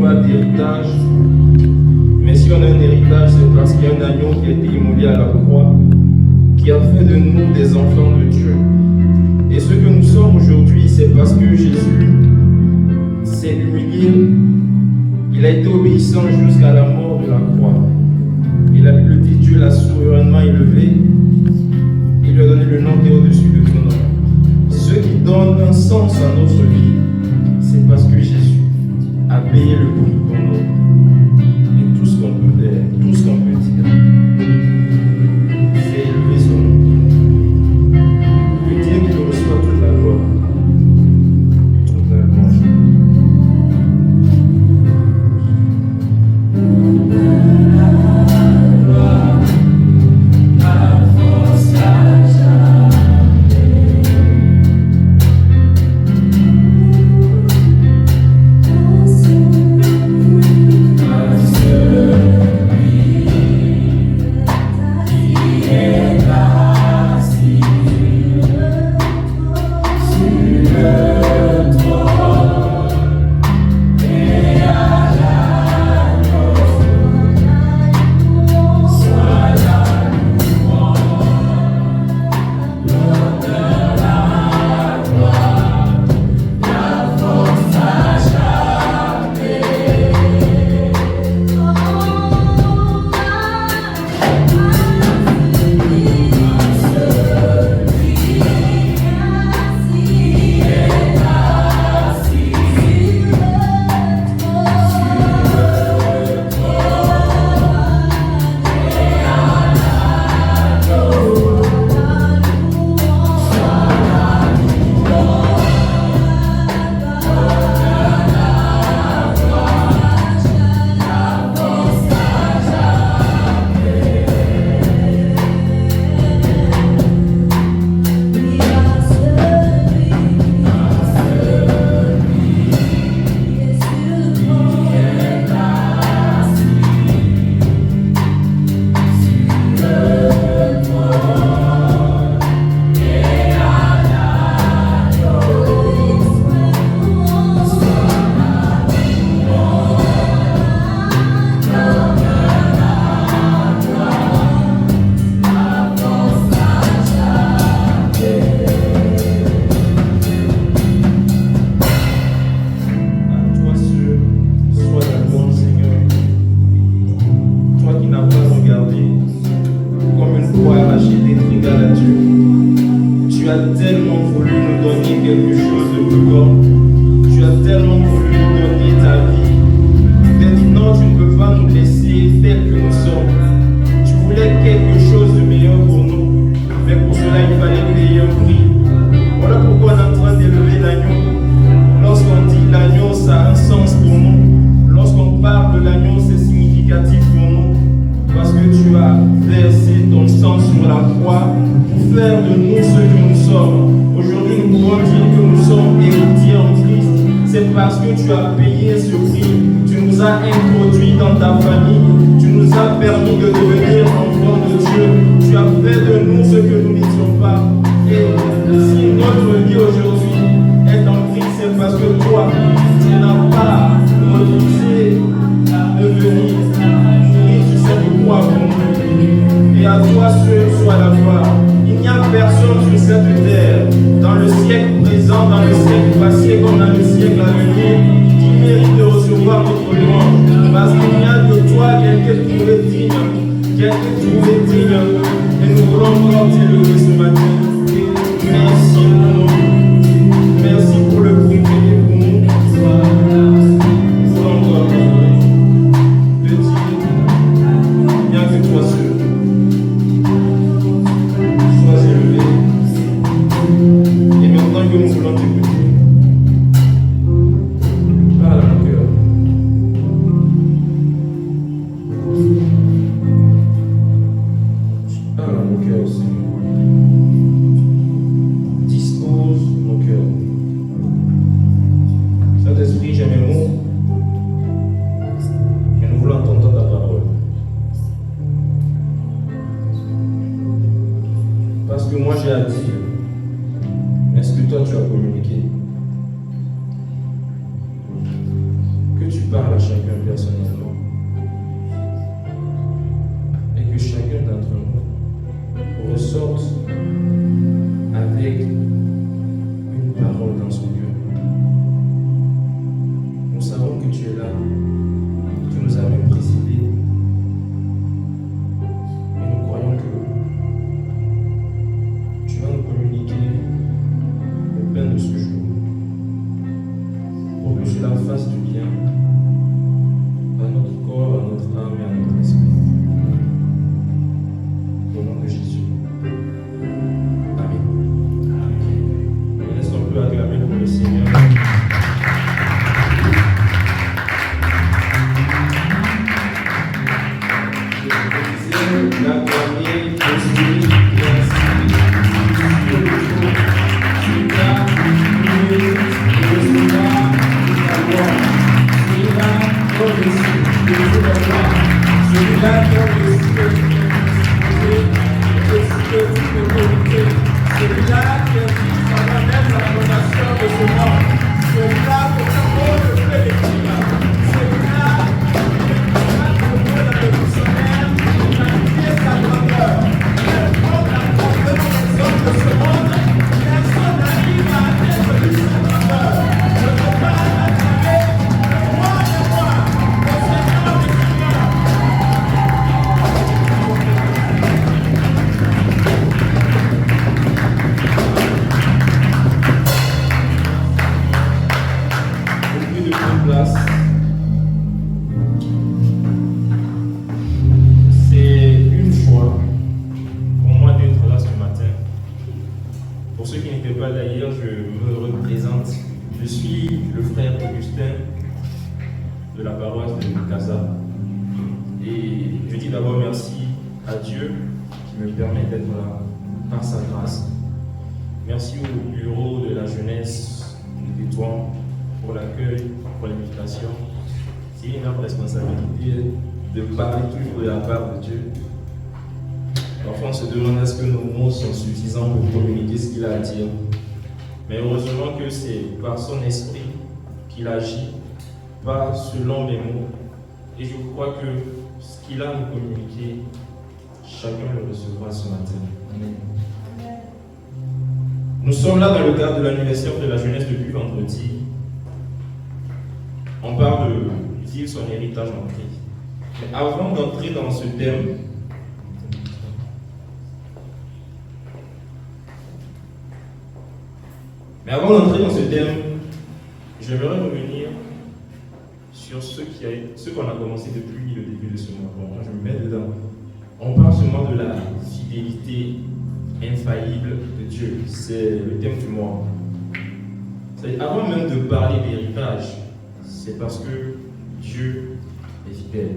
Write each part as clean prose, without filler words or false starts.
pas d'héritage. Mais si on a un héritage, c'est parce qu'il y a un agneau qui a été immolé à la croix, qui a fait de nous des enfants de Dieu. Et ce que nous sommes aujourd'hui, c'est parce que Jésus s'est humilié. Il a été obéissant jusqu'à la mort de la croix. Il a le dit, Dieu l'a souverainement élevé. Il lui a donné le nom qui est au-dessus de tout nom. Ce qui donne un sens à notre vie, c'est parce que Jésus a payé le prix pour nous. Et tout ce qu'on peut faire, tout ce qu'on peut dire, c'est élever son nom. Lui dire qu'il reçoit toute la gloire, toute la louange. Dispose parles à chacun personnellement. Et que chacun d'entre nous ressorte avec une parole dans son cœur. Nous savons que tu es là. Tu nous as même précédés. Et nous croyons que tu vas nous communiquer le pain de ce jour. Pour que cela fasse du bien à notre corps, à notre âme et à notre esprit. Au nom de Jésus. Amen. Est-ce qu'on peut acclamer pour le Seigneur? Merci au bureau de la jeunesse de Tétouan pour l'accueil, pour l'invitation. C'est une énorme responsabilité de parler toujours de la part de Dieu. Parfois on se demande est-ce que nos mots sont suffisants pour communiquer ce qu'il a à dire. Mais heureusement que c'est par son esprit qu'il agit, pas selon mes mots. Et je crois que ce qu'il a à nous communiquer, chacun le recevra ce matin. Amen. Nous sommes là dans le cadre de l'anniversaire de la jeunesse depuis vendredi. On parle de vivre son héritage en Christ. Mais avant d'entrer dans ce thème, j'aimerais revenir sur ce qu'on a commencé depuis le début de ce mois. Bon, je me mets dedans. On parle seulement de la fidélité infaillible de Dieu. C'est le thème du mois. Avant même de parler d'héritage, c'est parce que Dieu est fidèle.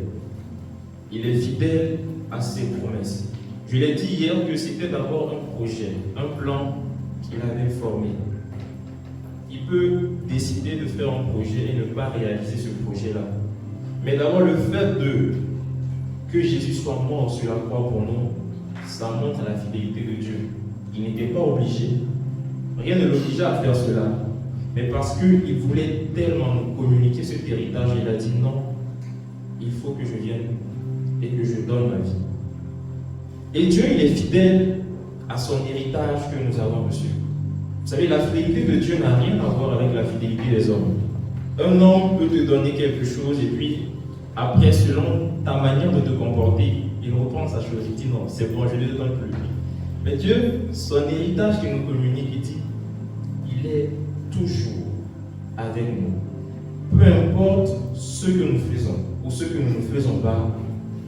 Il est fidèle à ses promesses. Je l'ai dit hier que c'était d'abord un projet, un plan qu'il avait formé. Il peut décider de faire un projet et ne pas réaliser ce projet-là. Mais d'abord, le fait que Jésus soit mort sur la croix pour nous, ça montre la fidélité de Dieu. Il n'était pas obligé. Rien ne l'obligeait à faire cela. Mais parce qu'il voulait tellement nous communiquer cet héritage, il a dit non, il faut que je vienne et que je donne ma vie. Et Dieu, il est fidèle à son héritage que nous avons reçu. Vous savez, la fidélité de Dieu n'a rien à voir avec la fidélité des hommes. Un homme peut te donner quelque chose et puis, après, selon ta manière de te comporter, il reprend sa chose, il dit non, c'est bon, je ne te donne plus. Mais Dieu, son héritage qu'il nous communique, il dit, il est toujours avec nous. Peu importe ce que nous faisons ou ce que nous ne faisons pas,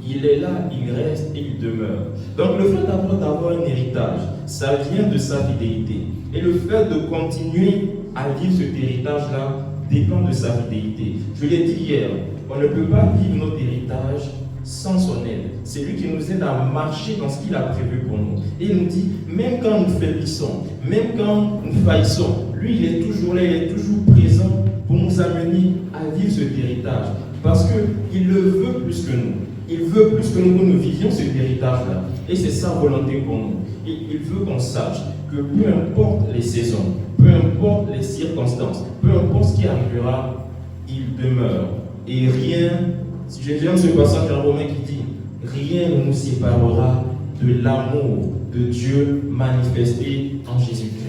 il est là, il reste et il demeure. Donc le fait d'avoir un héritage, ça vient de sa fidélité. Et le fait de continuer à vivre cet héritage-là dépend de sa fidélité. Je l'ai dit hier, on ne peut pas vivre notre héritage sans son aide. C'est lui qui nous aide à marcher dans ce qu'il a prévu pour nous. Et il nous dit, même quand nous faiblissons, même quand nous faillissons, lui il est toujours là, il est toujours présent pour nous amener à vivre cet héritage. Parce qu'il le veut plus que nous. Il veut plus que nous vivions cet héritage-là. Et c'est sa volonté pour nous. Il veut qu'on sache que peu importe les saisons, peu importe les circonstances, peu importe ce qui arrivera, il demeure. Et rien, si j'aime ce passage dans Romains qui dit, rien ne nous séparera de l'amour de Dieu manifesté en Jésus-Christ.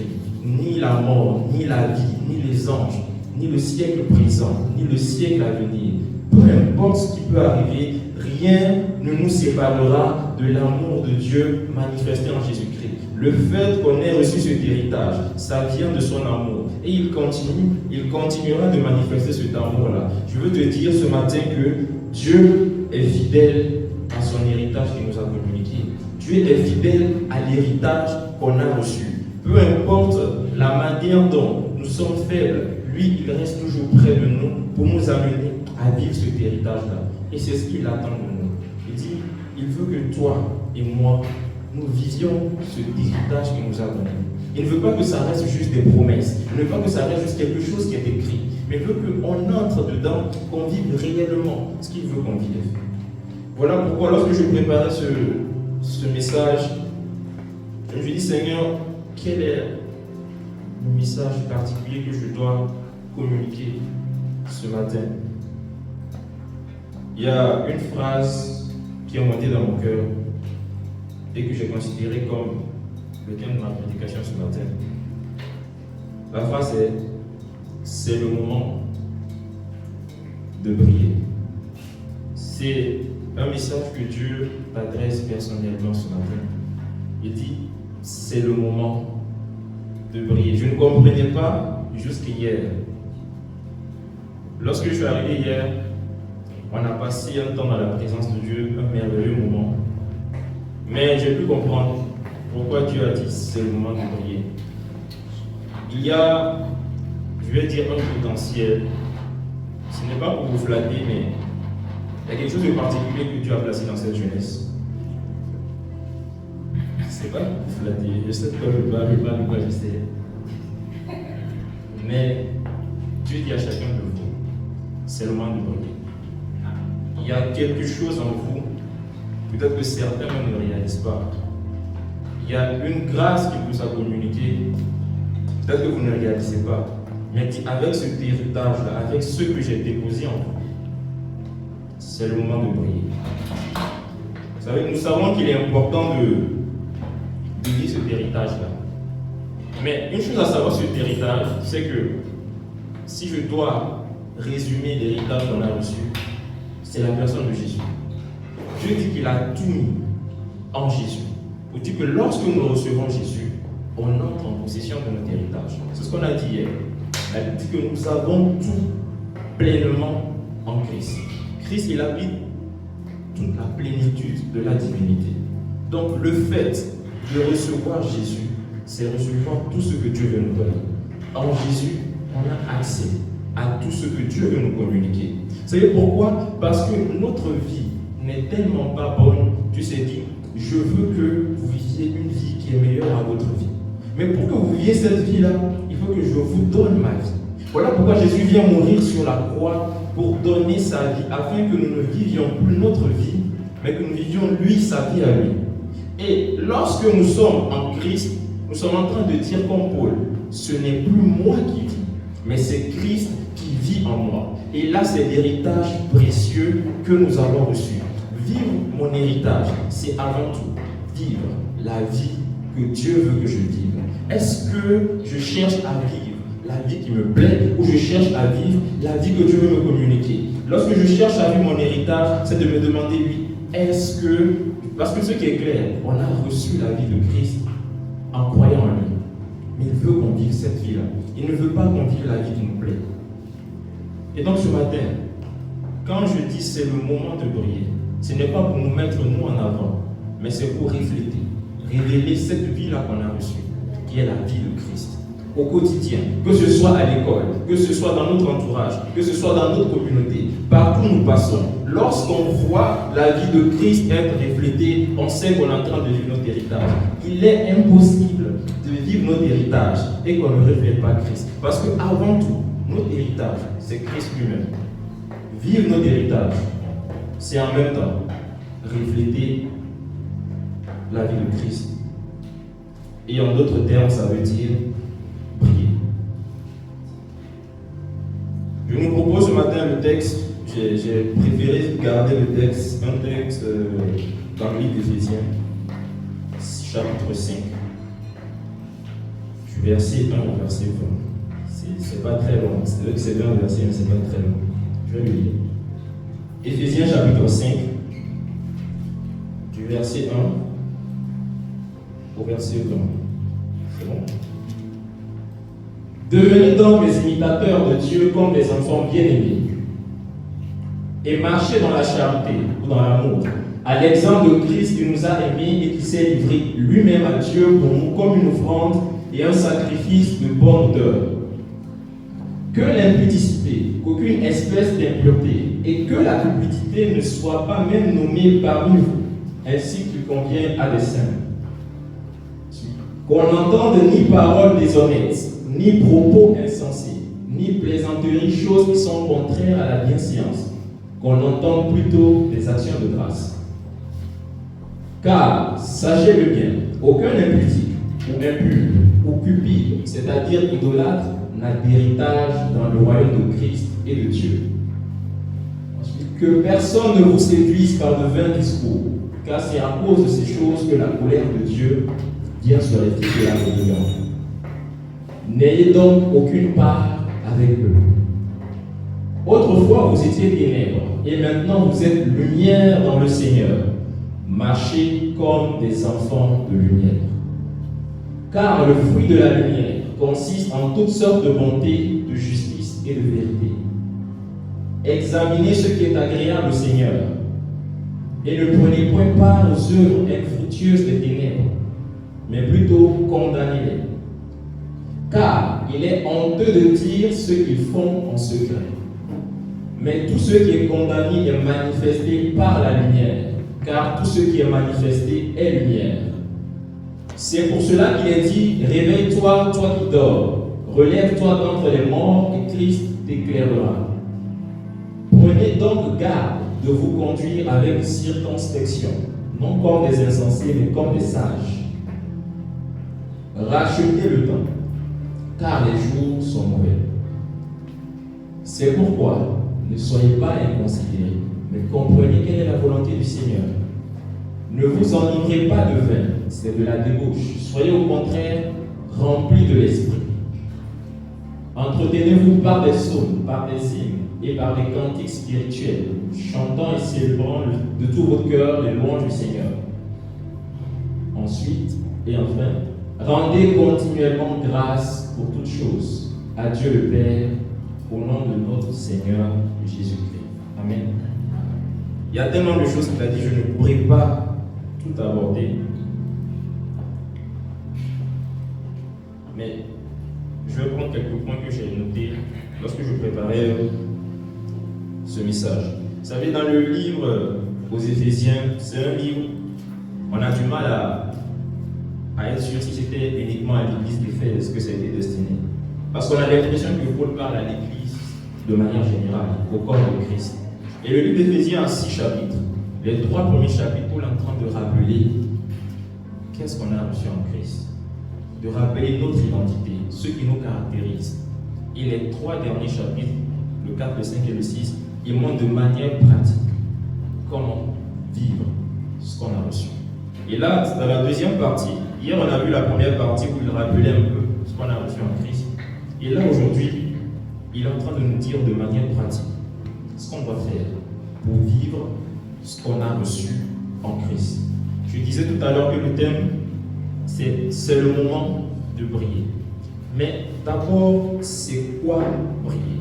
Ni la mort, ni la vie, ni les anges, ni le siècle présent, ni le siècle à venir. Peu importe ce qui peut arriver, rien ne nous séparera de l'amour de Dieu manifesté en Jésus-Christ. Le fait qu'on ait reçu cet héritage, ça vient de son amour. Et il continuera de manifester cet amour-là. Je veux te dire ce matin que Dieu est fidèle à son héritage qu'il nous a communiqué. Dieu est fidèle à l'héritage qu'on a reçu. Peu importe la manière dont nous sommes faibles, lui, il reste toujours près de nous pour nous amener à vivre cet héritage-là. Et c'est ce qu'il attend de nous. Il dit, il veut que toi et moi, nous vivions cet héritage qu'il nous a donné. Il ne veut pas que ça reste juste des promesses. Il ne veut pas que ça reste juste quelque chose qui est écrit. Mais il veut qu'on entre dedans, qu'on vive réellement ce qu'il veut qu'on vive. Voilà pourquoi lorsque je préparais ce message, je me suis dit, Seigneur, quel est le message particulier que je dois communiquer ce matin? Il y a une phrase qui est montée dans mon cœur et que j'ai considérée comme le thème de ma prédication ce matin. La phrase est: c'est le moment de briller. C'est un message que Dieu t'adresse personnellement ce matin. Il dit, c'est le moment de briller. Je ne comprenais pas jusqu'hier. Lorsque je suis arrivé hier, on a passé un temps dans la présence de Dieu, un merveilleux moment. Mais j'ai pu comprendre pourquoi Dieu a dit c'est le moment de briller. Il y a, je vais dire, un potentiel. Ce n'est pas pour vous flatter, mais il y a quelque chose de particulier que Dieu a placé dans cette jeunesse. C'est pas pour vous flatter, je sais pas de quoi je sais. Mais Dieu dit à chacun de vous, c'est le moment de briller. Il y a quelque chose en vous, peut-être que certains ne le réalisent pas. Il y a une grâce qui vous a communiquée, peut-être que vous ne le réalisez pas. Mais avec ce héritage-là, avec ce que j'ai déposé en vous, c'est le moment de briller. Vous savez, nous savons qu'il est important de vivre cet héritage-là. Mais une chose à savoir sur cet héritage, c'est que si je dois résumer l'héritage qu'on a reçu, c'est la personne de Jésus. Dieu dit qu'il a tout mis en Jésus. Pour dire que lorsque nous recevons Jésus, on entre en possession de notre héritage. C'est ce qu'on a dit hier. Elle dit que nous avons tout pleinement en Christ. Christ, il habite toute la plénitude de la divinité. Donc le fait de recevoir Jésus, c'est recevoir tout ce que Dieu veut nous donner. En Jésus, on a accès à tout ce que Dieu veut nous communiquer. Vous savez pourquoi? Parce que notre vie n'est tellement pas bonne, Dieu s'est dit, je veux que vous viviez une vie qui est meilleure à votre vie. Mais pour que vous viviez cette vie-là, il faut que je vous donne ma vie. Voilà pourquoi Jésus vient mourir sur la croix pour donner sa vie, afin que nous ne vivions plus notre vie, mais que nous vivions lui, sa vie à lui. Et lorsque nous sommes en Christ, nous sommes en train de dire comme Paul, ce n'est plus moi qui vis, mais c'est Christ qui vit en moi. Et là, c'est l'héritage précieux que nous avons reçu. Vivre mon héritage, c'est avant tout vivre la vie que Dieu veut que je vive. Est-ce que je cherche à vivre la vie qui me plaît ou je cherche à vivre la vie que Dieu veut me communiquer? Lorsque je cherche à vivre mon héritage, c'est de me demander, lui, est-ce que... Parce que ce qui est clair, on a reçu la vie de Christ en croyant en lui. Mais il veut qu'on vive cette vie-là. Il ne veut pas qu'on vive la vie qui nous plaît. Et donc ce matin, quand je dis c'est le moment de briller, ce n'est pas pour nous mettre nous en avant, mais c'est pour refléter, révéler cette vie-là qu'on a reçue, qui est la vie de Christ. Au quotidien, que ce soit à l'école, que ce soit dans notre entourage, que ce soit dans notre communauté, partout où nous passons, lorsqu'on voit la vie de Christ être reflétée, on sait qu'on est en train de vivre notre héritage. Il est impossible de vivre notre héritage et qu'on ne reflète pas Christ. Parce qu'avant tout, notre héritage, c'est Christ lui-même. Vivre notre héritage, c'est en même temps refléter la vie de Christ. Et en d'autres termes, ça veut dire briller. Je nous propose ce matin le texte, j'ai préféré garder le texte, un texte dans le livre d'Éphésiens, chapitre 5, du verset 1 au verset 20. C'est pas très long, c'est vrai que c'est 20 versets, mais c'est pas très long. Je vais le lire. Éphésiens chapitre 5, du verset 1 au verset 20. C'est bon? Devenez donc les imitateurs de Dieu comme des enfants bien-aimés et marchez dans la charité ou dans l'amour, à l'exemple de Christ qui nous a aimés et qui s'est livré lui-même à Dieu pour nous comme une offrande et un sacrifice de bonne odeur. Que l'impudicité, qu'aucune espèce d'impureté et que la cupidité ne soit pas même nommée parmi vous, ainsi qu'il convient à des saints. Qu'on n'entende ni paroles déshonnêtes, ni propos insensés, ni plaisanteries, choses qui sont contraires à la bienséance, qu'on entende plutôt des actions de grâce. Car, sachez-le bien, aucun impudique, ou impur, ou cupide, c'est-à-dire idolâtre, n'a d'héritage dans le royaume de Christ et de Dieu. Ensuite, que personne ne vous séduise par de vains discours, car c'est à cause de ces choses que la colère de Dieu vient sur les fils de la rébellion. N'ayez donc aucune part avec eux. Autrefois, vous étiez ténèbres, et maintenant vous êtes lumière dans le Seigneur. Marchez comme des enfants de lumière. Car le fruit de la lumière consiste en toutes sortes de bonté, de justice et de vérité. Examinez ce qui est agréable au Seigneur, et ne prenez point part aux œuvres infructueuses des ténèbres, mais plutôt condamnez-les. Car il est honteux de dire ce qu'ils font en secret. Mais tout ce qui est condamné est manifesté par la lumière, car tout ce qui est manifesté est lumière. C'est pour cela qu'il est dit, réveille-toi, toi qui dors, relève-toi d'entre les morts et Christ t'éclairera. Prenez donc garde de vous conduire avec circonspection, non comme des insensés, mais comme des sages. Rachetez le temps, car les jours sont mauvais. C'est pourquoi ne soyez pas inconsidérés, mais comprenez quelle est la volonté du Seigneur. Ne vous enivrez pas de vin, c'est de la débauche. Soyez au contraire remplis de l'esprit. Entretenez-vous par des psaumes, par des hymnes et par des cantiques spirituels, chantant et célébrant de tout votre cœur les louanges du Seigneur. Ensuite, et enfin, rendez continuellement grâce pour toutes choses à Dieu le Père, au nom de notre Seigneur Jésus-Christ. Amen. Il y a tellement de choses qu'il a dit, je ne pourrai pas tout aborder. Mais je vais prendre quelques points que j'ai notés lorsque je préparais ce message. Vous savez, dans le livre aux Éphésiens, c'est un livre, on a du mal à être sûr si c'était uniquement à l'église d'Éphèse que ça a été destiné. Parce qu'on a l'impression que Paul parle à l'église de manière générale, au corps de Christ. Et le livre d'Éphésiens a 6 chapitres. Les 3 premiers chapitres, Paul est en train de rappeler qu'est-ce qu'on a reçu en Christ, de rappeler notre identité, ce qui nous caractérise. Et les 3 derniers chapitres, le 4, le 5 et le 6, ils montrent de manière pratique comment vivre ce qu'on a reçu. Et là, dans la deuxième partie, hier on a vu la première partie où il rappelait un peu ce qu'on a reçu en Christ. Et là aujourd'hui, il est en train de nous dire de manière pratique ce qu'on doit faire pour vivre ce qu'on a reçu en Christ. Je disais tout à l'heure que le thème, c'est le moment de briller. Mais d'abord, c'est quoi briller?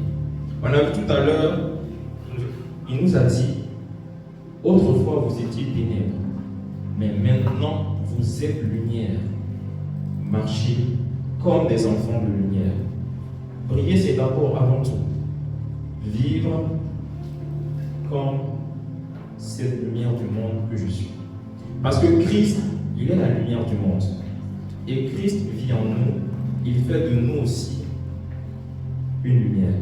On a vu tout à l'heure, il nous a dit, autrefois vous étiez ténèbres, mais maintenant vous êtes lumière. Marchez comme des enfants de lumière. Briller, c'est d'abord, avant tout, vivre comme cette lumière du monde que je suis. Parce que Christ, il est la lumière du monde. Et Christ vit en nous. Il fait de nous aussi une lumière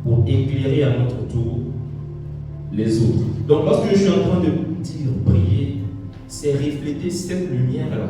pour éclairer à notre tour les autres. Donc lorsque je suis en train de dire briller, c'est refléter cette lumière-là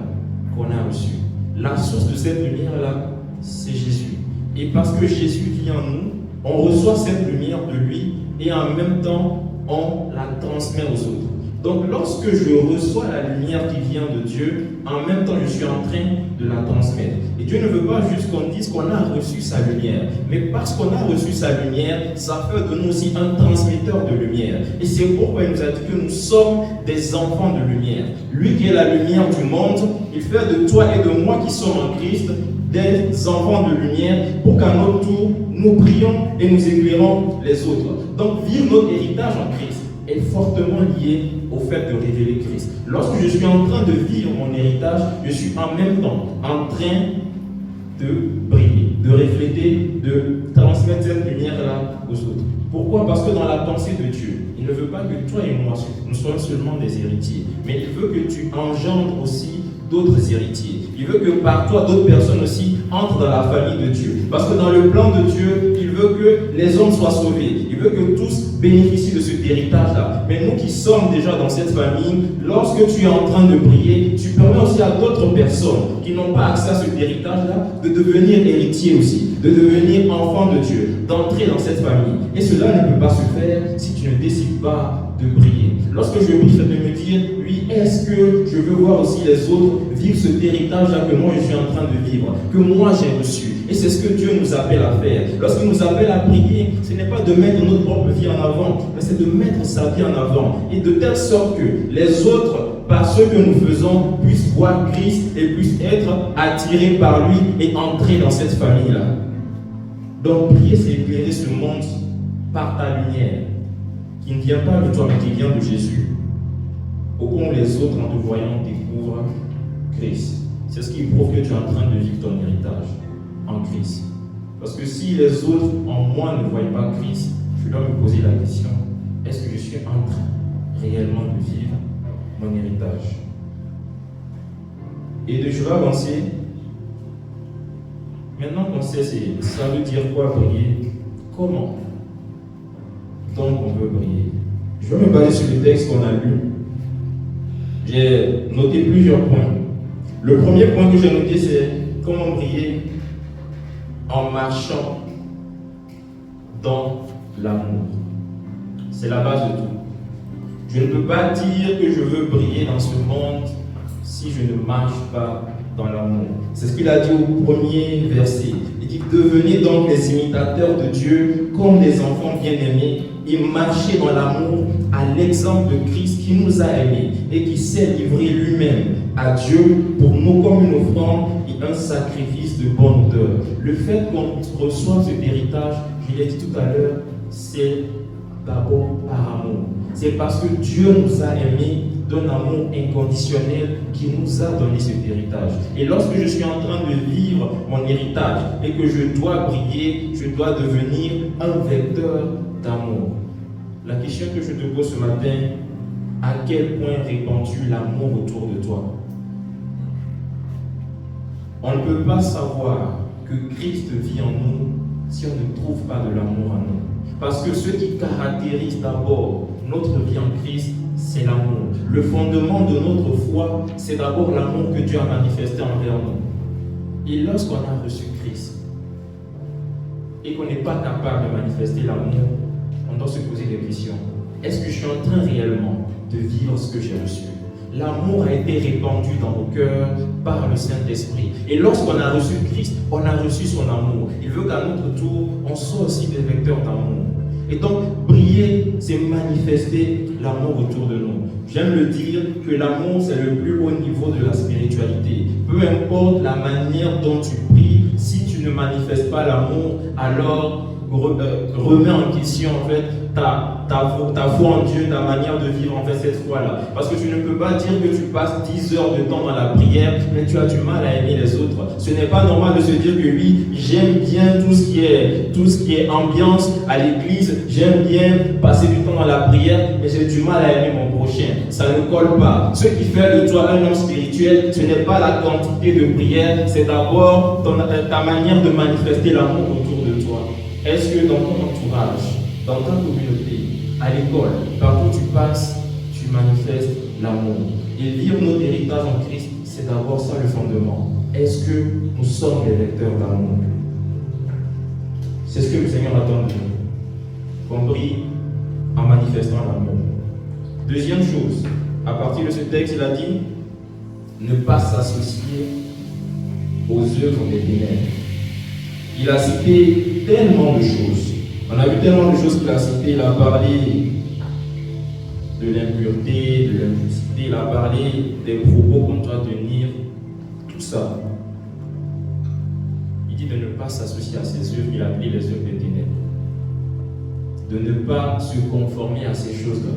qu'on a reçue. La source de cette lumière-là, c'est Jésus. Et parce que Jésus vit en nous, On reçoit cette lumière de lui et en même temps, on la transmet aux autres. Donc lorsque je reçois la lumière qui vient de Dieu, en même temps je suis en train de la transmettre. Et Dieu ne veut pas juste qu'on dise qu'on a reçu sa lumière, mais parce qu'on a reçu sa lumière, ça fait de nous aussi un transmetteur de lumière. Et c'est pourquoi il nous a dit que nous sommes des enfants de lumière. Lui qui est la lumière du monde, il fait de toi et de moi qui sommes en Christ des enfants de lumière pour qu'à notre tour, nous prions et nous éclairons les autres. Donc vivre notre héritage en Christ est fortement lié au fait de révéler Christ. Lorsque je suis en train de vivre mon héritage, je suis en même temps en train de briller, de refléter, de transmettre cette lumière-là aux autres. Pourquoi? Parce que dans la pensée de Dieu, il ne veut pas que toi et moi, nous soyons seulement des héritiers, mais il veut que tu engendres aussi d'autres héritiers. Il veut que par toi, d'autres personnes aussi entrent dans la famille de Dieu. Parce que dans le plan de Dieu, il veut que les hommes soient sauvés. Il veut que tous bénéficient de cet héritage-là. Mais nous qui sommes déjà dans cette famille, lorsque tu es en train de prier, tu permets aussi à d'autres personnes qui n'ont pas accès à cet héritage-là de devenir héritiers aussi, de devenir enfants de Dieu, d'entrer dans cette famille. Et cela ne peut pas se faire si tu ne décides pas de prier. Lorsque je prie, c'est de me dire, oui, est-ce que je veux voir aussi les autres vivre cet héritage-là que moi je suis en train de vivre, que moi j'ai reçu. Et c'est ce que Dieu nous appelle à faire. Lorsqu'il nous appelle à prier, ce n'est pas de mettre notre propre vie en avant, mais c'est de mettre sa vie en avant. Et de telle sorte que les autres, par ce que nous faisons, puissent voir Christ et puissent être attirés par lui et entrer dans cette famille-là. Donc prier, c'est éclairer ce monde par ta lumière, qui ne vient pas de toi, mais qui vient de Jésus. Au point où les autres, en te voyant, découvrent Christ. C'est ce qui prouve que tu es en train de vivre ton héritage en Christ. Parce que si les autres en moi ne voient pas Christ, je dois me poser la question, est-ce que je suis en train réellement de vivre mon héritage? Et je vais avancer. Maintenant qu'on sait, ça veut dire quoi prier? Comment donc on peut prier? Je vais me baser sur le texte qu'on a lu. J'ai noté plusieurs points. Le premier point que j'ai noté, c'est comment prier en marchant dans l'amour. C'est la base de tout. Je ne peux pas dire que je veux briller dans ce monde si je ne marche pas dans l'amour. C'est ce qu'il a dit au premier verset. Il dit, devenez donc les imitateurs de Dieu comme des enfants bien-aimés et marchez dans l'amour à l'exemple de Christ qui nous a aimés et qui s'est livré lui-même à Dieu pour nous comme une offrande et un sacrifice de bonne odeur. Le fait qu'on reçoive cet héritage, je l'ai dit tout à l'heure, c'est d'abord par amour. C'est parce que Dieu nous a aimés d'un amour inconditionnel qui nous a donné cet héritage. Et lorsque je suis en train de vivre mon héritage et que je dois briller, je dois devenir un vecteur d'amour. La question que je te pose ce matin, à quel point répands-tu l'amour autour de toi? On ne peut pas savoir que Christ vit en nous si on ne trouve pas de l'amour en nous. Parce que ce qui caractérise d'abord notre vie en Christ, c'est l'amour. Le fondement de notre foi, c'est d'abord l'amour que Dieu a manifesté envers nous. Et lorsqu'on a reçu Christ et qu'on n'est pas capable de manifester l'amour, on doit se poser des questions. Est-ce que je suis en train réellement de vivre ce que j'ai reçu? L'amour a été répandu dans nos cœurs par le Saint-Esprit. Et lorsqu'on a reçu Christ, on a reçu son amour. Il veut qu'à notre tour, on soit aussi des vecteurs d'amour. Et donc, briller, c'est manifester l'amour autour de nous. J'aime le dire que l'amour, c'est le plus haut niveau de la spiritualité. Peu importe la manière dont tu pries, si tu ne manifestes pas l'amour, alors remets en question en fait ta foi en Dieu, ta manière de vivre en fait cette foi-là. Parce que tu ne peux pas dire que tu passes 10 heures de temps dans la prière, mais tu as du mal à aimer les autres. Ce n'est pas normal de se dire que oui, j'aime bien tout ce qui est ambiance à l'église, j'aime bien passer du temps dans la prière, mais j'ai du mal à aimer mon prochain. Ça ne colle pas. Ce qui fait de toi un homme spirituel, ce n'est pas la quantité de prière, c'est d'abord ta manière de manifester l'amour autour de toi. Est-ce que dans ton entourage, dans ta communauté, à l'école, partout où tu passes, tu manifestes l'amour? Et vivre notre héritage en Christ, c'est d'abord ça le fondement. Est-ce que nous sommes des vecteurs d'amour? C'est ce que le Seigneur attend de nous. Qu'on brille en manifestant l'amour. Deuxième chose, à partir de ce texte, il a dit ne pas s'associer aux œuvres des ténèbres. Il a cité tellement de choses. On a vu tellement de choses qu'il a citées. Il a parlé de l'impureté, de l'impudicité, il a parlé des propos qu'on doit tenir, tout ça. Il dit de ne pas s'associer à ces œuvres, il a appelé les œuvres des ténèbres. De ne pas se conformer à ces choses-là.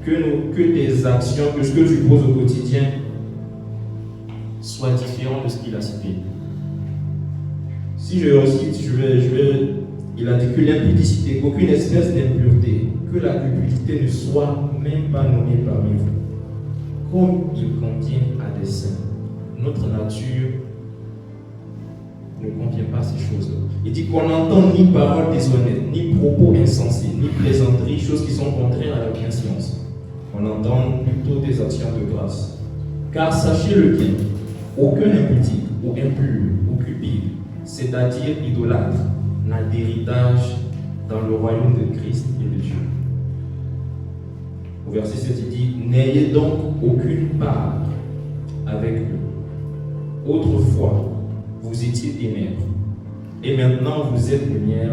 Que tes actions, que ce que tu poses au quotidien soit différent de ce qu'il a cité. Si je recite, il a dit que l'impudicité, qu'aucune espèce d'impureté, que la cupidité ne soit même pas nommée parmi vous. Comme il convient à des saints, notre nature ne convient pas à ces choses-là. Il dit qu'on n'entend ni paroles déshonnêtes, ni propos insensés, ni plaisanteries, choses qui sont contraires à la bienséance. On entend plutôt des actions de grâce. Car sachez-le bien, aucun impudique ou impur ou cupide, c'est-à-dire idolâtre, n'a d'héritage dans le royaume de Christ et de Dieu. Au verset 7, il dit « N'ayez donc aucune part avec eux. Autrefois, vous étiez ténèbres, et maintenant vous êtes lumière,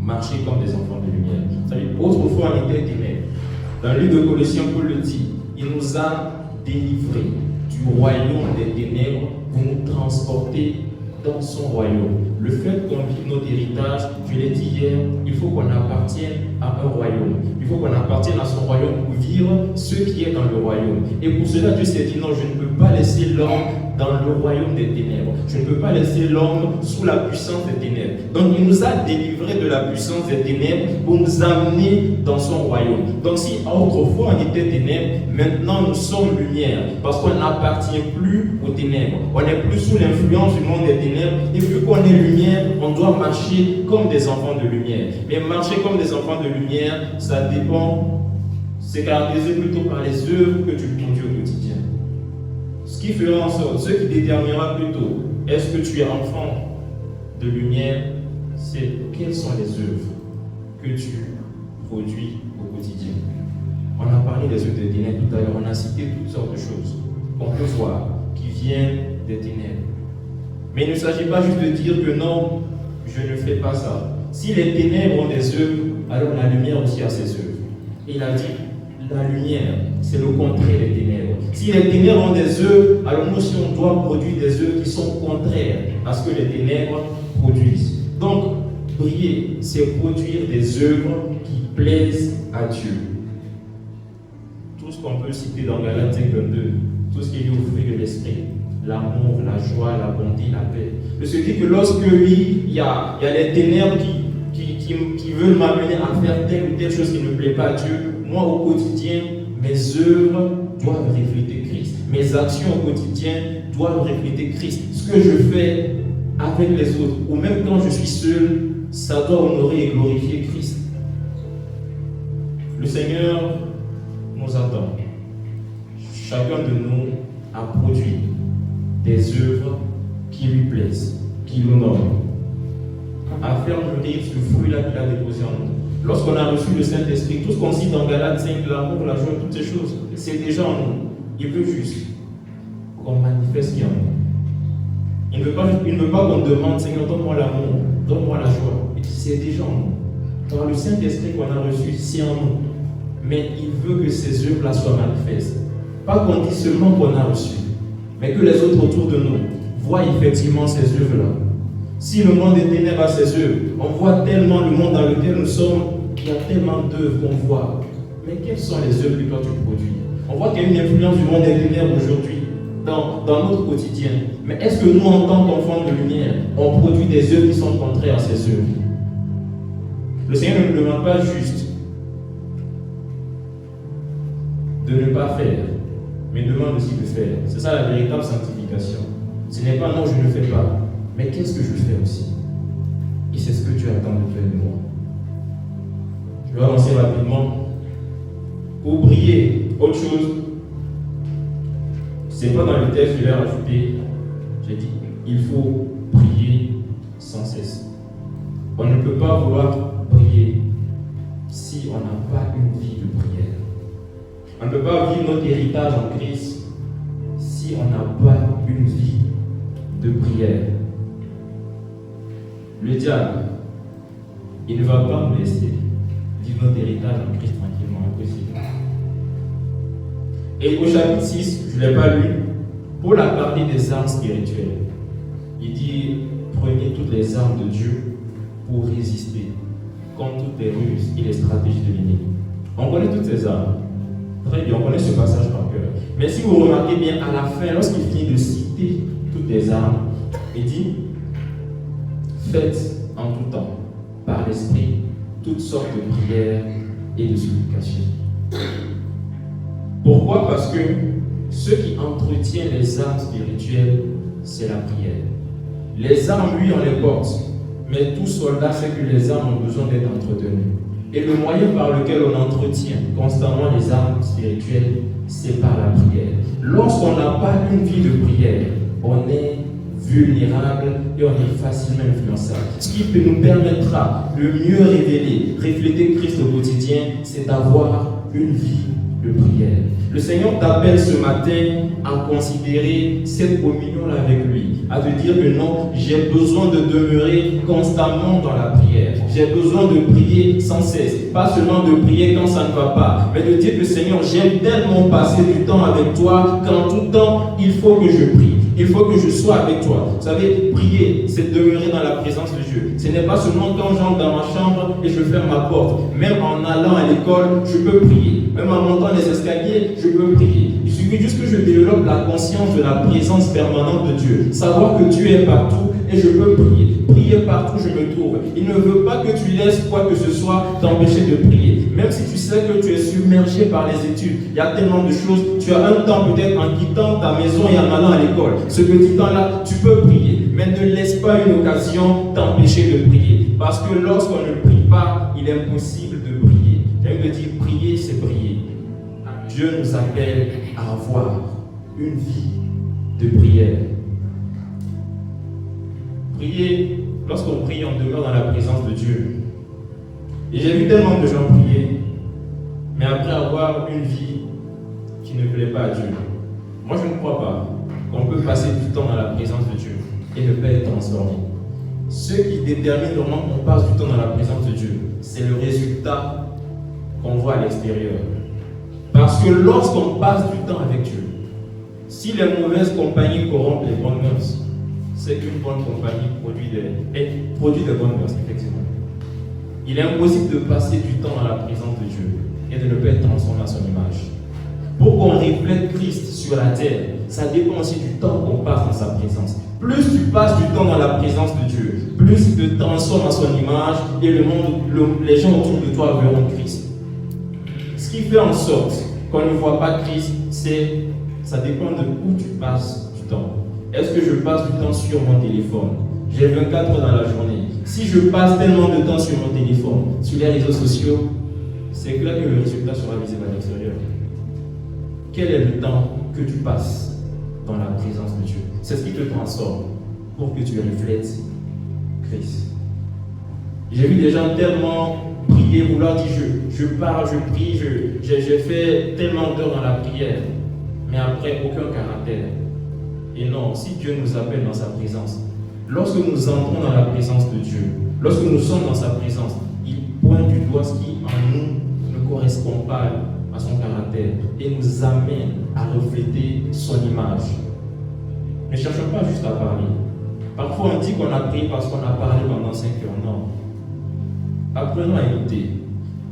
marchez comme des enfants de lumière. » C'est-à-dire, autrefois on était ténèbres. Dans le livre de Colossiens, Paul le dit, il nous a délivrés du royaume des ténèbres pour nous transporter dans son royaume. Le fait qu'on vive notre héritage, je l'ai dit hier, il faut qu'on appartienne à un royaume. Il faut qu'on appartienne à son royaume pour vivre ce qui est dans le royaume. Et pour cela, Dieu s'est dit non, je ne peux pas laisser l'homme dans le royaume des ténèbres. Je ne peux pas laisser l'homme sous la puissance des ténèbres. Donc il nous a délivrés de la puissance des ténèbres pour nous amener dans son royaume. Donc si autrefois on était ténèbres, maintenant nous sommes lumière. Parce qu'on n'appartient plus aux ténèbres. On n'est plus sous l'influence du monde des ténèbres. Et vu qu'on est lumière, on doit marcher comme des enfants de lumière. Mais marcher comme des enfants de lumière, ça dépend, c'est caractérisé plutôt par les œuvres que tu produis au quotidien. Ce qui fera en sorte, ce qui déterminera plutôt, est-ce que tu es enfant de lumière, c'est quelles sont les œuvres que tu produis au quotidien. On a parlé des œuvres des ténèbres tout à l'heure, on a cité toutes sortes de choses qu'on peut voir, qui viennent des ténèbres. Mais il ne s'agit pas juste de dire que non, je ne fais pas ça. Si les ténèbres ont des œuvres, alors la lumière aussi a ses œuvres. Et il a dit, la lumière, c'est le contraire des ténèbres. Si les ténèbres ont des œuvres, alors nous aussi on doit produire des œuvres qui sont contraires à ce que les ténèbres produisent. Donc, briller, c'est produire des œuvres qui plaisent à Dieu. Tout ce qu'on peut citer dans Galates 5, 22, tout ce qui est lié au fruit de l'esprit, l'amour, la joie, la bonté, la paix. Je se dit que lorsque oui, il y a les ténèbres qui veulent m'amener à faire telle ou telle chose qui ne plaît pas à Dieu, moi au quotidien, mes œuvres doivent refléter Christ. Mes actions au quotidien doivent refléter Christ. Ce que je fais avec les autres, ou même quand je suis seul, ça doit honorer et glorifier Christ. Le Seigneur nous attend. Chacun de nous a produit des œuvres qui lui plaisent, qui l'honorent, à faire mûrir ce fruit-là qu'il a déposé en nous. Lorsqu'on a reçu le Saint-Esprit, tout ce qu'on cite dans Galates 5, l'amour, la joie, toutes ces choses, c'est déjà en nous. Il veut juste qu'on manifeste ce qui est en nous. Il ne veut pas qu'on demande, Seigneur, donne-moi l'amour, donne-moi la joie. C'est déjà en nous. Dans le Saint-Esprit qu'on a reçu, c'est en nous. Mais il veut que ces œuvres-là soient manifestes. Pas qu'on dise seulement qu'on a reçu, mais que les autres autour de nous voient effectivement ces œuvres-là. Si le monde des ténèbres a ses œuvres, on voit tellement le monde dans lequel nous sommes, il y a tellement d'œuvres qu'on voit. Mais quelles sont les œuvres que toi tu produis? On voit qu'il y a une influence du monde des ténèbres aujourd'hui dans notre quotidien. Mais est-ce que nous, en tant qu'enfants de lumière, on produit des œuvres qui sont contraires à ces œuvres? Le Seigneur ne nous demande pas juste de ne pas faire, mais demande aussi de faire. C'est ça la véritable sanctification. Ce n'est pas non, je ne fais pas, mais qu'est-ce que je fais aussi? Et c'est ce que tu attends de faire de moi. Je vais avancer rapidement. Pour briller, autre chose, c'est pas dans le texte que je vais rajouter. J'ai dit, il faut prier sans cesse. ne peut pas vouloir prier si on n'a pas une vie de prière. On ne peut pas vivre notre héritage en Christ si on n'a pas une vie de prière. Le diable, il ne va pas nous laisser vivre notre héritage en Christ tranquillement, impossible. Et au chapitre 6, je ne l'ai pas lu, Paul a parlé des armes spirituelles. Il dit, prenez toutes les armes de Dieu pour résister contre toutes les ruses et les stratégies de l'ennemi. On connaît toutes ces armes. Très bien, on connaît ce passage par cœur. Mais si vous remarquez bien, à la fin, lorsqu'il finit de citer toutes les armes, il dit, faites en tout temps, par l'Esprit, toutes sortes de prières et de supplications. Pourquoi? Parce que ce qui entretient les armes spirituelles, c'est la prière. Les armes, oui, on les porte, mais tout soldat sait que les armes ont besoin d'être entretenues. Et le moyen par lequel on entretient constamment les armes spirituelles, c'est par la prière. Lorsqu'on n'a pas une vie de prière, on est vulnérable et on est facilement influençable. Ce qui nous permettra de mieux révéler, refléter Christ au quotidien, c'est d'avoir une vie de prière. Le Seigneur t'appelle ce matin à considérer cette communion-là avec lui, à te dire que non, j'ai besoin de demeurer constamment dans la prière. J'ai besoin de prier sans cesse. Pas seulement de prier quand ça ne va pas, mais de dire que Seigneur, j'aime tellement passer du temps avec toi qu'en tout temps, il faut que je prie. Il faut que je sois avec toi. Vous savez, prier, c'est demeurer dans la présence de Dieu. Ce n'est pas seulement quand j'entre dans ma chambre et je ferme ma porte. Même en allant à l'école, je peux prier. Même en montant les escaliers, je peux prier. Il suffit juste que je développe la conscience de la présence permanente de Dieu. Savoir que Dieu est partout et je peux prier. Prier partout où je me trouve. Il ne veut pas que tu laisses quoi que ce soit t'empêcher de prier. Même si tu sais que tu es submergé par les études, il y a tellement de choses. Tu as un temps peut-être en quittant ta maison et en allant à l'école. Ce petit temps-là, tu peux prier. Mais ne laisse pas une occasion t'empêcher de prier. Parce que lorsqu'on ne prie pas, il est impossible de prier. J'aime de dire, prier, c'est prier. Dieu nous appelle à avoir une vie de prière. Prier, lorsqu'on prie, on demeure dans la présence de Dieu. Et j'ai vu tellement de gens prier, mais après avoir une vie qui ne plaît pas à Dieu. Moi, je ne crois pas qu'on peut passer du temps dans la présence de Dieu et ne pas être transformé. Ce qui détermine vraiment qu'on passe du temps dans la présence de Dieu, c'est le résultat qu'on voit à l'extérieur. Parce que lorsqu'on passe du temps avec Dieu, si les mauvaises compagnies corrompent les bonnes mœurs, c'est qu'une bonne compagnie produit des bonnes mœurs, effectivement. Il est impossible de passer du temps dans la présence de Dieu et de ne pas être transformé à son image. Pour qu'on reflète Christ sur la terre, ça dépend aussi du temps qu'on passe dans sa présence. Plus tu passes du temps dans la présence de Dieu, plus il te transforme à son image et les gens autour de toi verront Christ. Ce qui fait en sorte qu'on ne voit pas Christ, ça dépend de où tu passes du temps. Est-ce que je passe du temps sur mon téléphone? J'ai 24 heures dans la journée. Si je passe tellement de temps sur mon téléphone, sur les réseaux sociaux, c'est clair que le résultat sera visible à l'extérieur. Quel est le temps que tu passes dans la présence de Dieu? C'est ce qui te transforme pour que tu reflètes Christ. J'ai vu des gens tellement prier, vouloir dire je parle, je prie, j'ai fait tellement d'heures dans la prière, mais après aucun caractère. Et non, si Dieu nous appelle dans sa présence, lorsque nous entrons dans la présence de Dieu, lorsque nous sommes dans sa présence, il pointe du doigt ce qui en nous ne correspond pas à son caractère et nous amène à refléter son image. Ne cherchons pas juste à parler. Parfois on dit qu'on a prié parce qu'on a parlé pendant 5 heures. Non. Apprenons à écouter.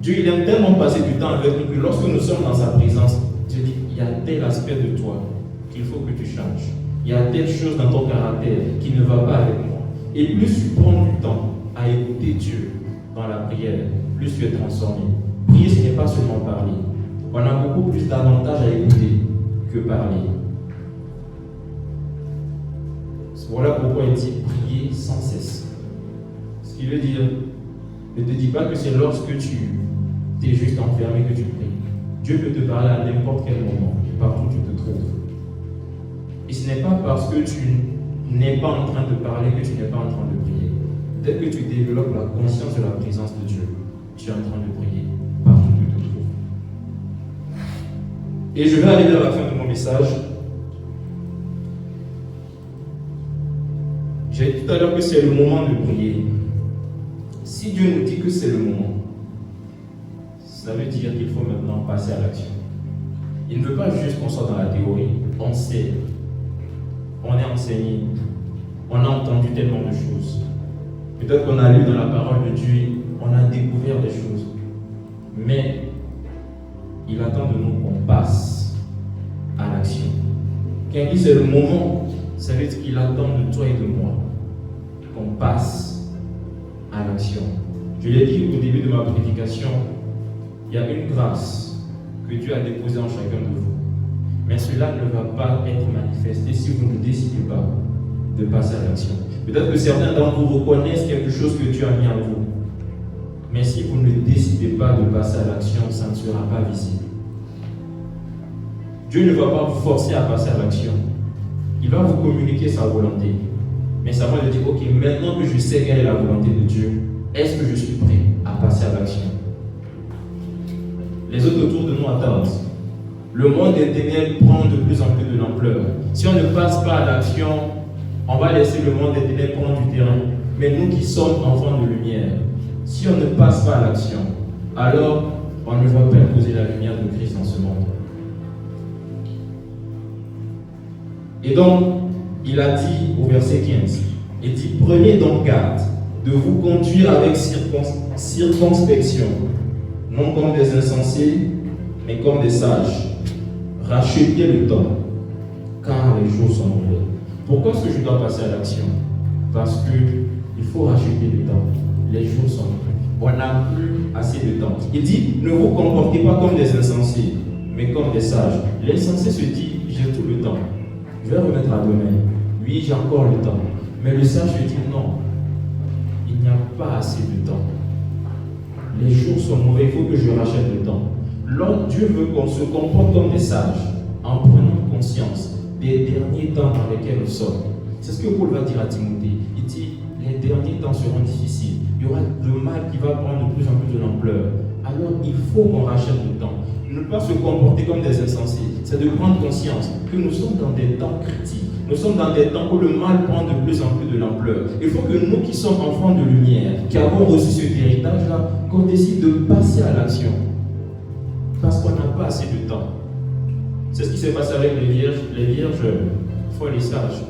Dieu il aime tellement passer du temps avec nous que lorsque nous sommes dans sa présence, Dieu dit il y a tel aspect de toi qu'il faut que tu changes. Il y a telle chose dans ton caractère qui ne va pas avec moi. Et plus tu prends du temps à écouter Dieu dans la prière, plus tu es transformé. Prier, ce n'est pas seulement parler. On a beaucoup plus d'avantages à écouter que parler. Voilà pourquoi il dit prier sans cesse. Ce qui veut dire, ne te dis pas que c'est lorsque tu es juste enfermé que tu pries. Dieu peut te parler à n'importe quel moment, partout où tu te trouves. Et ce n'est pas parce que tu n'es pas en train de parler que tu n'es pas en train de prier. dès que tu développes la conscience de la présence de Dieu, tu es en train de prier partout où tu te trouves. Et je vais aller vers la fin de mon message. J'ai dit tout à l'heure que c'est le moment de prier. Si Dieu nous dit que c'est le moment, ça veut dire qu'il faut maintenant passer à l'action. Il ne veut pas juste qu'on soit dans la théorie. On sait, on est enseigné, on a entendu tellement de choses. Peut-être qu'on a lu dans la parole de Dieu, on a découvert des choses. Mais il attend de nous qu'on passe à l'action. Quand il dit c'est le moment, ça veut dire qu'il attend de toi et de moi qu'on passe à l'action. Je l'ai dit au début de ma prédication, il y a une grâce que Dieu a déposée en chacun de vous. Mais cela ne va pas être manifesté si vous ne décidez pas de passer à l'action. Peut-être que certains d'entre vous reconnaissent quelque chose que Dieu a mis en vous. Mais si vous ne décidez pas de passer à l'action, ça ne sera pas visible. Dieu ne va pas vous forcer à passer à l'action. Il va vous communiquer sa volonté. Mais ça va lui dire, ok, maintenant que je sais quelle est la volonté de Dieu, est-ce que je suis prêt à passer à l'action? Les autres autour de nous attendent. Le monde des ténèbres prend de plus en plus de l'ampleur. Si on ne passe pas à l'action, on va laisser le monde des ténèbres prendre du terrain. Mais nous qui sommes enfants de lumière, si on ne passe pas à l'action, alors on ne va pas imposer la lumière de Christ dans ce monde. Et donc, il a dit au verset 15, il dit, prenez donc garde de vous conduire avec circonspection, non comme des insensés, mais comme des sages. Rachetez le temps, car les jours sont mauvais. Pourquoi est-ce que je dois passer à l'action? Parce qu'il faut racheter le temps. Les jours sont mauvais. On n'a plus assez de temps. Il dit, ne vous comportez pas comme des insensés, mais comme des sages. L'insensé se dit, j'ai tout le temps. Je vais remettre à demain. Oui, j'ai encore le temps. Mais le sage se dit, non, il n'y a pas assez de temps. Les jours sont mauvais, il faut que je rachète le temps. Lors Dieu veut qu'on se comporte comme des sages, en prenant conscience des derniers temps dans lesquels nous sommes. C'est ce que Paul va dire à Timothée. Il dit, les derniers temps seront difficiles. Il y aura le mal qui va prendre de plus en plus de l'ampleur. Alors il faut qu'on rachète le temps. Ne pas se comporter comme des insensés, c'est de prendre conscience que nous sommes dans des temps critiques. Nous sommes dans des temps où le mal prend de plus en plus de l'ampleur. Il faut que nous qui sommes enfants de lumière, qui avons reçu cet héritage-là, qu'on décide de passer à l'action. Parce qu'on n'a pas assez de temps. C'est ce qui s'est passé avec les vierges. Les vierges, folles et sages.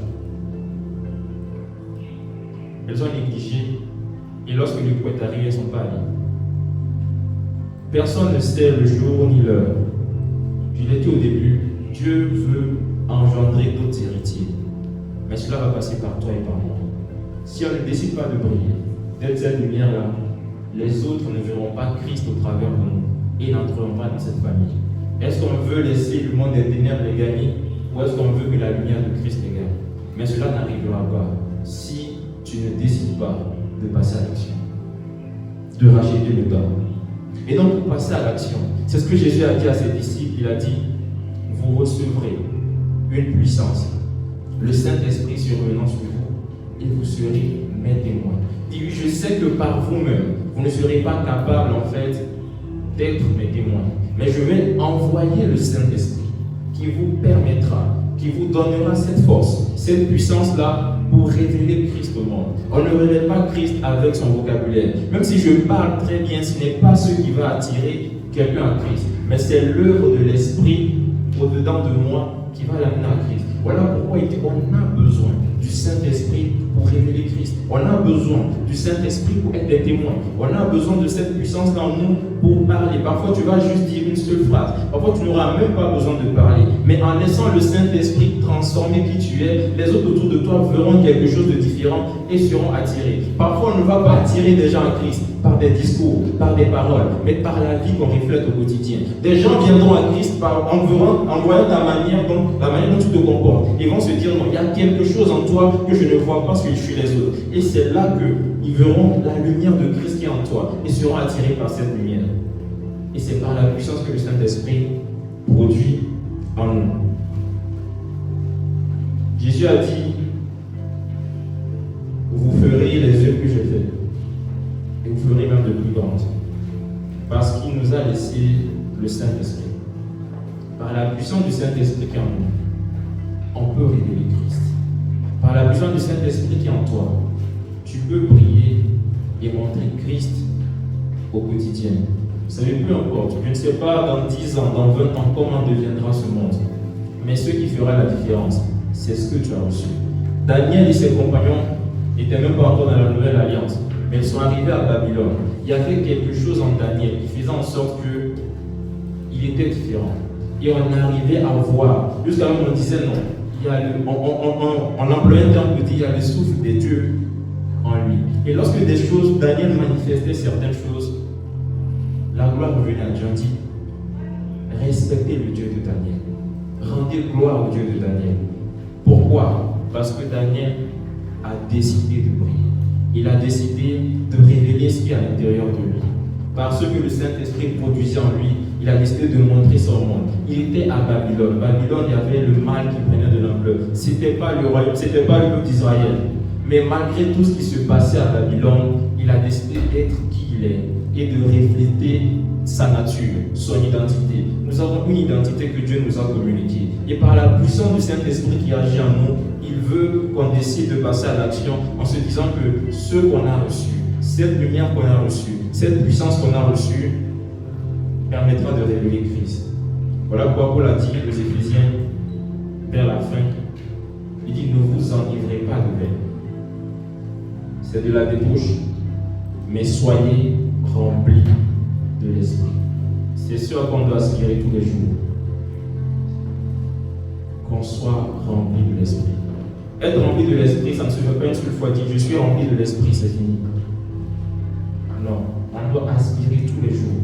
Elles ont négligé. Et lorsque le coup est arrivé, elles ne sont pas allées. Personne ne sait le jour ni l'heure. Je l'ai dit au début, Dieu veut engendrer d'autres héritiers. Mais cela va passer par toi et par moi. Si on ne décide pas de briller, d'être cette lumière-là, les autres ne verront pas Christ au travers de nous et n'entreront pas dans cette famille. Est-ce qu'on veut laisser le monde des ténèbres les gagner ou est-ce qu'on veut que la lumière de Christ les gagne? Mais cela n'arrivera pas si tu ne décides pas de passer à l'action, de racheter le temps. Et donc, pour passer à l'action, c'est ce que Jésus a dit à ses disciples. Il a dit, vous recevrez une puissance, le Saint-Esprit survenant sur vous, et vous serez mes témoins. Il dit, oui, je sais que par vous-même, vous ne serez pas capable, en fait, d'être mes témoins. Mais je vais envoyer le Saint-Esprit qui vous permettra, qui vous donnera cette force, cette puissance-là, pour révéler Christ au monde. On ne révèle pas Christ avec son vocabulaire. Même si je parle très bien, ce n'est pas ce qui va attirer quelqu'un à Christ. Mais c'est l'œuvre de l'Esprit au-dedans de moi qui va l'amener à Christ. Voilà pourquoi il dit on a besoin du Saint-Esprit pour révéler Christ. On a besoin du Saint-Esprit pour être des témoins. On a besoin de cette puissance dans nous pour parler. Parfois, tu vas juste dire une seule phrase. Parfois, tu n'auras même pas besoin de parler. Mais en laissant le Saint-Esprit transformer qui tu es, les autres autour de toi verront quelque chose de différent et seront attirés. Parfois, on ne va pas attirer des gens à Christ par des discours, par des paroles, mais par la vie qu'on reflète au quotidien. Des gens viendront à Christ en voyant ta manière, donc la manière dont tu te comportes. Ils vont se dire, non, il y a quelque chose en toi que je ne vois pas parce que je suis les autres. Et c'est là qu'ils verront la lumière de Christ qui est en toi et seront attirés par cette lumière. Et c'est par la puissance que le Saint-Esprit produit en nous. Jésus a dit, vous ferez les œuvres que je fais. le Saint-Esprit. Par la puissance du Saint-Esprit qui est en nous, on peut révéler Christ. Par la puissance du Saint-Esprit qui est en toi, tu peux prier et montrer Christ au quotidien. Vous savez, peu importe, je ne sais pas dans 10 ans, dans 20 ans, comment deviendra ce monde. Mais ce qui fera la différence, c'est ce que tu as reçu. Daniel et ses compagnons n'étaient même pas encore dans la nouvelle alliance, mais ils sont arrivés à Babylone. Il y avait quelque chose en Daniel qui faisait en sorte qu'il était différent. Et on arrivait à voir, jusqu'à même on disait non, il y a on employait un terme pour dire il y a le souffle des dieux en lui. Et lorsque des choses, Daniel manifestait certaines choses, la gloire revenait à Dieu. On dit, respectez le Dieu de Daniel. Rendez gloire au Dieu de Daniel. Pourquoi? Parce que Daniel a décidé de prier. Il a décidé de révéler ce qui est à l'intérieur de lui. Parce que le Saint-Esprit produisait en lui, il a décidé de montrer son monde. Il était à Babylone. Babylone, il y avait le mal qui prenait de l'ampleur. Ce n'était pas le royaume, ce n'était pas le peuple d'Israël. Mais malgré tout ce qui se passait à Babylone, il a décidé d'être qui il est et de refléter sa nature, son identité. Nous avons une identité que Dieu nous a communiquée. Et par la puissance du Saint-Esprit qui agit en nous, il veut qu'on décide de passer à l'action en se disant que ce qu'on a reçu, cette lumière qu'on a reçue, cette puissance qu'on a reçue, permettra de révéler Christ. Voilà pourquoi Paul a dit aux Éphésiens, vers la fin, il dit, ne vous enivrez pas de vin. C'est de la débauche, mais soyez remplis de l'Esprit. C'est ce à quoi on doit aspirer tous les jours. Qu'on soit rempli de l'Esprit. Être rempli de l'Esprit, ça ne se fait pas une seule fois dire je suis rempli de l'Esprit, c'est fini. Non, on doit aspirer tous les jours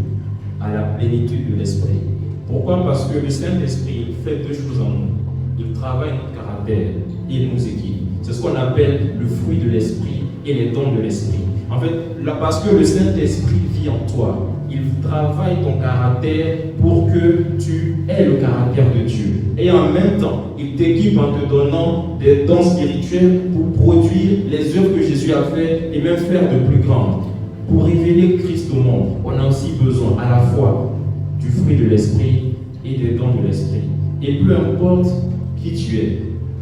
à la plénitude de l'Esprit. Pourquoi? Parce que le Saint-Esprit fait deux choses en nous. Il travaille notre caractère et il nous équipe. C'est ce qu'on appelle le fruit de l'Esprit et les dons de l'Esprit. En fait, là, parce que le Saint-Esprit vit en toi, il travaille ton caractère pour que tu aies le caractère de Dieu. Et en même temps, il t'équipe en te donnant des dons spirituels pour produire les œuvres que Jésus a faites et même faire de plus grandes. Pour révéler Christ au monde, on a aussi besoin à la fois du fruit de l'Esprit et des dons de l'Esprit. Et peu importe qui tu es,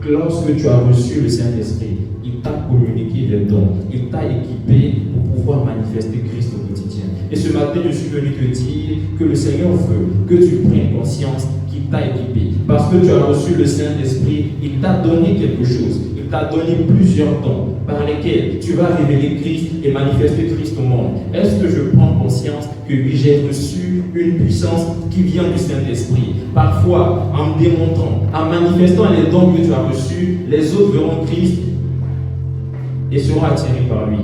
lorsque tu as reçu le Saint-Esprit, il t'a communiqué des dons, il t'a équipé pour pouvoir manifester Christ au quotidien. Et ce matin, je suis venu te dire que le Seigneur veut que tu prennes conscience qu'il t'a équipé. Parce que tu as reçu le Saint-Esprit, il t'a donné quelque chose. Il t'a donné plusieurs dons par lesquels tu vas révéler Christ et manifester Christ au monde. Est-ce que je prends conscience que oui, j'ai reçu une puissance qui vient du Saint-Esprit? Parfois, en me démontrant, en manifestant les dons que tu as reçus, les autres verront Christ et seront attirés par lui.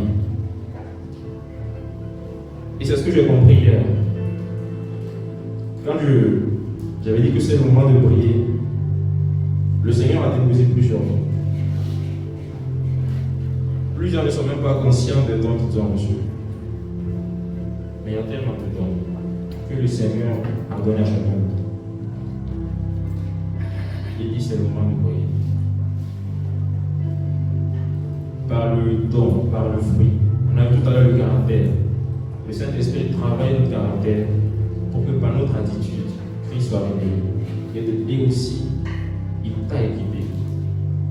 Et c'est ce que j'ai compris hier. Quand j'avais dit que c'est le moment de prier, le Seigneur a déposé plusieurs dons. Plusieurs ne sont même pas conscients des dons qu'ils ont reçus. Mais il y a tellement de dons que le Seigneur a donné à chacun. Il dit c'est le moment de prier. Par le don, par le fruit. On a vu tout à l'heure le caractère. Le Saint-Esprit travaille notre caractère pour que par notre attitude, Christ soit révélé. Et aussi, il t'a équipé.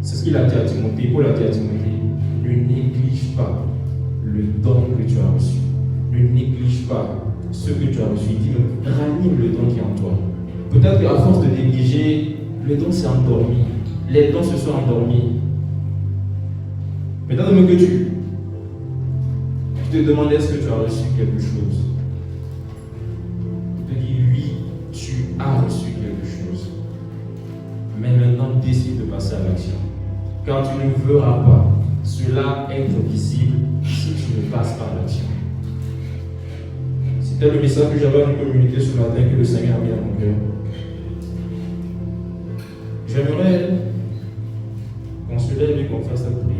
C'est ce qu'il a dit à Timothée. Paul a dit à Timothée, ne néglige pas le don que tu as reçu. Ne néglige pas ce que tu as reçu. Il dit, ranime le don qui est en toi. Peut-être qu'à force de négliger, le don s'est endormi. Les dons se sont endormis. Peut-être même que tu te demandes est-ce que tu as reçu quelque chose. Il te dit oui, tu as reçu quelque chose. Mais maintenant, décide de passer à l'action. Car tu ne verras pas cela être visible si tu ne passes pas à l'action. C'était le message que j'avais à vous communiquer ce matin que le Seigneur a mis à mon cœur. J'aimerais qu'on se lève et qu'on fasse cette prière.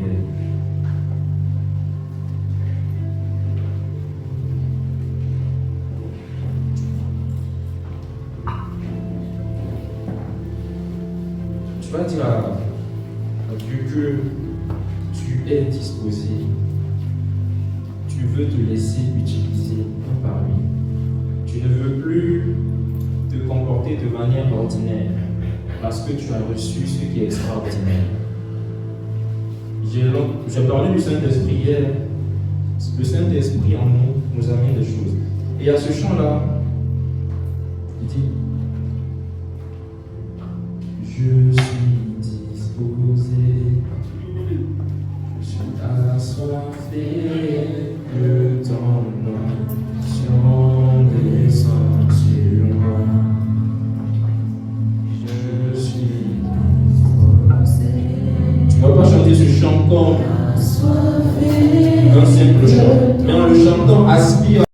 Tu vas dire à Dieu que tu es disposé, tu veux te laisser utiliser par lui. Tu ne veux plus te comporter de manière ordinaire parce que tu as reçu ce qui est extraordinaire. J'ai parlé du Saint-Esprit hier. Le Saint-Esprit en nous amène des choses. Et à ce chant-là, il dit: je suis disposé, je suis assoiffé.